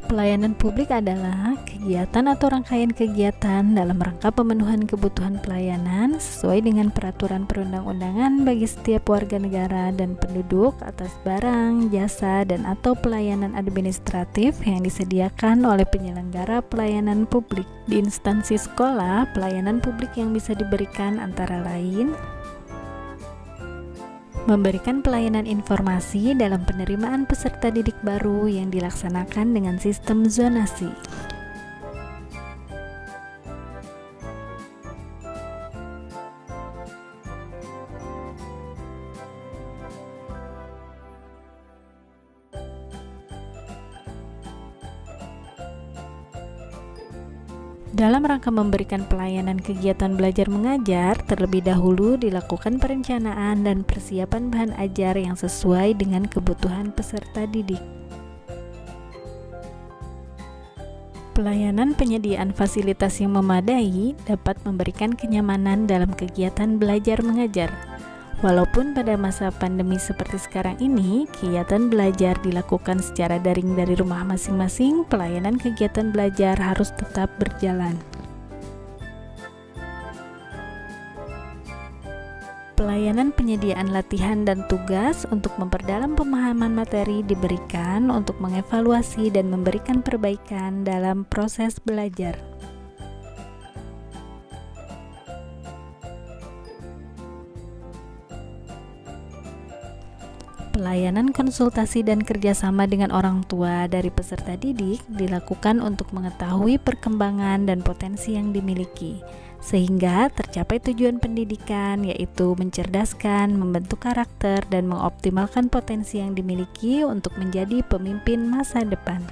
Pelayanan publik adalah kegiatan atau rangkaian kegiatan dalam rangka pemenuhan kebutuhan pelayanan sesuai dengan peraturan perundang-undangan bagi setiap warga negara dan penduduk atas barang, jasa, dan atau pelayanan administratif yang disediakan oleh penyelenggara pelayanan publik. Di instansi sekolah, pelayanan publik yang bisa diberikan antara lain memberikan pelayanan informasi dalam penerimaan peserta didik baru yang dilaksanakan dengan sistem zonasi. Dalam rangka memberikan pelayanan kegiatan belajar mengajar, terlebih dahulu dilakukan perencanaan dan persiapan bahan ajar yang sesuai dengan kebutuhan peserta didik. Pelayanan penyediaan fasilitas yang memadai dapat memberikan kenyamanan dalam kegiatan belajar mengajar. Walaupun pada masa pandemi seperti sekarang ini, kegiatan belajar dilakukan secara daring dari rumah masing-masing, pelayanan kegiatan belajar harus tetap berjalan. Pelayanan penyediaan latihan dan tugas untuk memperdalam pemahaman materi diberikan untuk mengevaluasi dan memberikan perbaikan dalam proses belajar. Pelayanan konsultasi dan kerjasama dengan orang tua dari peserta didik dilakukan untuk mengetahui perkembangan dan potensi yang dimiliki, sehingga tercapai tujuan pendidikan, yaitu mencerdaskan, membentuk karakter, dan mengoptimalkan potensi yang dimiliki untuk menjadi pemimpin masa depan.